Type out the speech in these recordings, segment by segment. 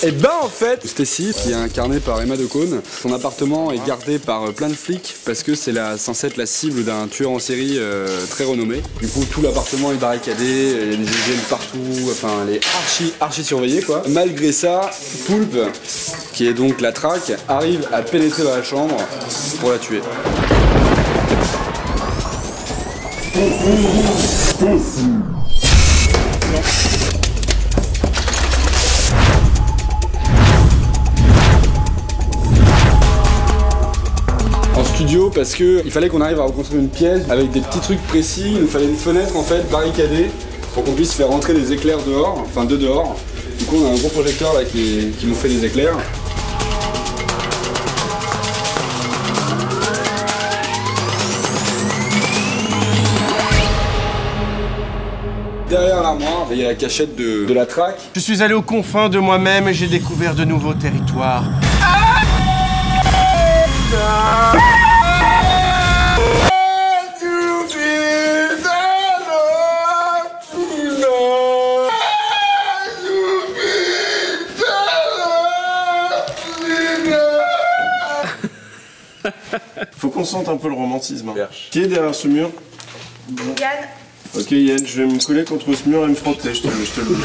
Et ben en fait, Stacy, qui est incarnée par Emma Decaune, son appartement est gardé par plein de flics parce que c'est censé être la cible d'un tueur en série très renommé. Du coup, tout l'appartement est barricadé, il y a des hygiènes partout, enfin, elle est archi surveillée quoi. Malgré ça, Poulpe, qui est donc la traque, arrive à pénétrer dans la chambre pour la tuer. En studio parce que il fallait qu'on arrive à reconstruire une pièce avec des petits trucs précis. Il nous fallait une fenêtre en fait barricadée pour qu'on puisse faire rentrer des éclairs dehors, enfin de dehors. Du coup on a un gros projecteur là qui nous fait des éclairs. Derrière l'armoire, il y a la cachette de la traque. Je suis allé aux confins de moi-même et j'ai découvert de nouveaux territoires. Faut qu'on sente un peu le romantisme. Hein. Qui est derrière ce mur? Yann. Ok Yann, je vais me coller contre ce mur et me frotter, je te le dis.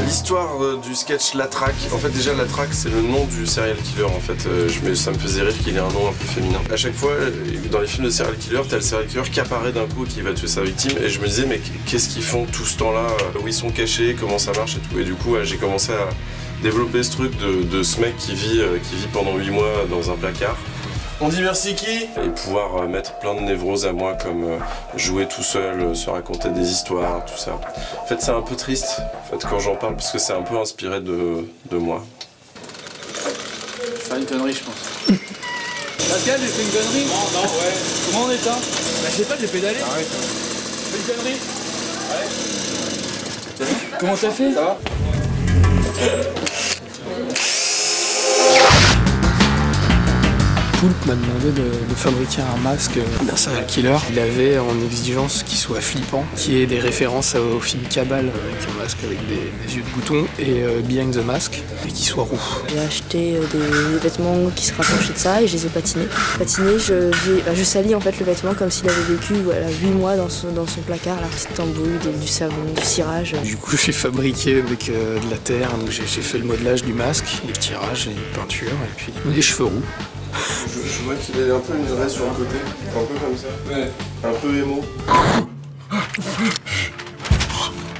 L'histoire du sketch La Traque, en fait déjà La Traque c'est le nom du serial killer en fait, ça me faisait rire qu'il ait un nom un peu féminin. À chaque fois dans les films de serial killer, t'as le serial killer qui apparaît d'un coup et qui va tuer sa victime et je me disais mais qu'est-ce qu'ils font tout ce temps là, où ils sont cachés, comment ça marche et tout, et du coup j'ai commencé à développer ce truc de ce mec qui vit pendant 8 mois dans un placard. On dit merci qui? Et pouvoir mettre plein de névroses à moi comme jouer tout seul, se raconter des histoires, tout ça. En fait c'est un peu triste en fait, quand j'en parle parce que c'est un peu inspiré de moi. Je vais faire une connerie je pense. Pascal, j'ai fait une connerie? Non, ouais. Comment on éteint? Bah je sais pas, j'ai pédalé. Arrête. J'ai fait une connerie? Ouais. Comment t'as fait? Ça va? Poulpe m'a demandé de fabriquer un masque d'un serial killer. Il avait en exigence qu'il soit flippant, qu'il y ait des références au film Cabal avec un masque avec des yeux de bouton et Behind the Mask et qu'il soit roux. J'ai acheté des vêtements qui se rapprochaient de ça et je les ai patinés. Patinés, je salis en fait le vêtement comme s'il avait vécu 8 mois dans son placard, la petite tambouille, du savon, du cirage. Du coup j'ai fabriqué avec de la terre, donc j'ai fait le modelage du masque, et le tirage et une peinture et puis les cheveux roux. Je vois qu'il a un peu une raie sur le côté, un peu comme ça, ouais. Un peu émo.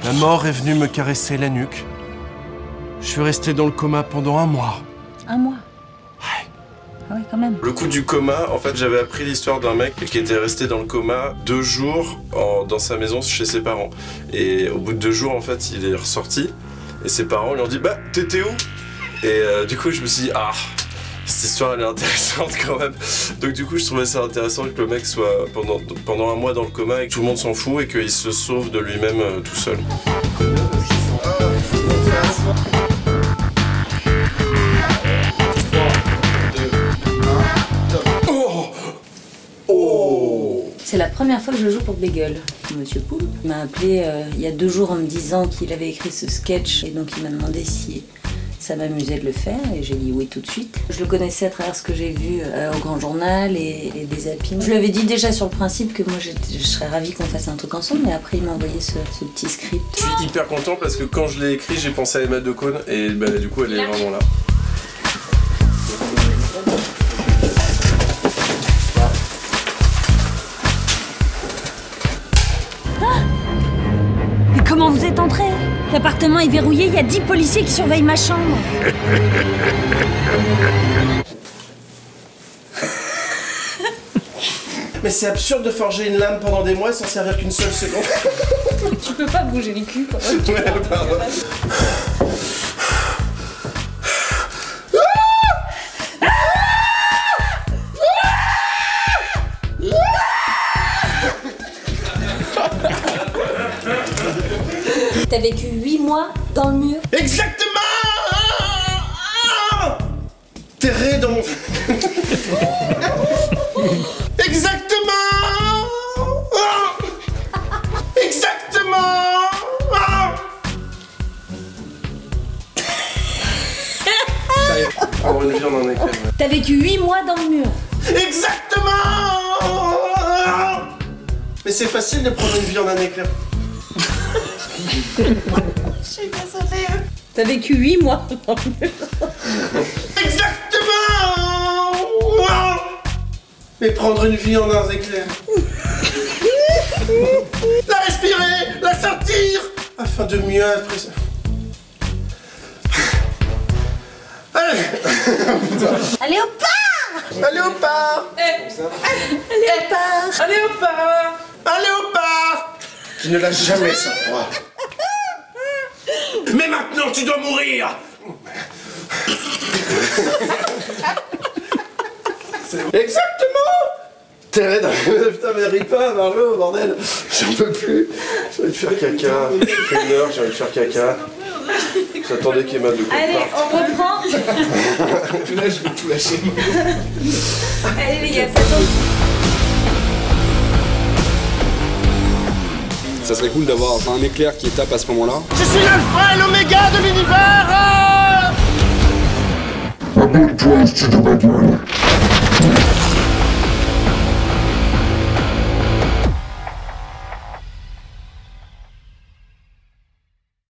La mort est venue me caresser la nuque. Je suis resté dans le coma pendant 1 mois. 1 mois? Ouais. Ah ouais, quand même. Le coup du coma, en fait, j'avais appris l'histoire d'un mec qui était resté dans le coma 2 jours dans sa maison chez ses parents. Et au bout de 2 jours, en fait, il est ressorti. Et ses parents lui ont dit, bah, t'étais où? Et du coup, je me suis dit, ah, cette histoire elle est intéressante quand même. Donc du coup je trouvais ça intéressant que le mec soit pendant 1 mois dans le coma et que tout le monde s'en fout et qu'il se sauve de lui-même tout seul. C'est la première fois que je joue pour Bagel. Monsieur Poulpe m'a appelé il y a 2 jours en me disant qu'il avait écrit ce sketch et donc il m'a demandé si ça m'amusait de le faire et j'ai dit oui tout de suite. Je le connaissais à travers ce que j'ai vu au Grand Journal et des zappings. Je lui avais dit déjà sur le principe que moi je serais ravie qu'on fasse un truc ensemble, mais après il m'a envoyé ce petit script. Je suis hyper content parce que quand je l'ai écrit j'ai pensé à Emma Decaune et bah, du coup elle est vraiment là. Mais comment vous êtes entré? L'appartement est verrouillé, il y a 10 policiers qui surveillent ma chambre. Mais c'est absurde de forger une lame pendant des mois sans servir qu'une seule seconde. Tu peux pas bouger les culs quand même. Ouais, pardon. T'as vécu 8 mois Terré dans mon... Exactement. Exactement. Avoir une viande en éclair. T'as vécu 8 mois dans le mur. Exactement. Mais c'est facile de prendre une viande en éclair. Je suis désolée. T'as vécu 8 mois dans le mur. Exactement. Mais prendre une vie en un éclair. La respirer, la sentir, afin de mieux apprécier. Allez. Allez au bar. Allez au bar. Allez au bar. Allez au bar. Allez au bar. Qui ne lâche jamais sa proie. Mais maintenant tu dois mourir. Exactement. T'es raide. Putain mais ris pas Marlo, bordel. J'en peux plus. J'ai envie de faire caca. Il fait 1 heure, j'ai envie de faire caca. J'attendais qu'Emma de quoi Allez, on reprend. Tout là, je vais tout lâcher. Allez les gars, ça tombe. Ça serait cool d'avoir un éclair qui tape à ce moment-là. Je suis l'alpha et l'oméga de l'univers.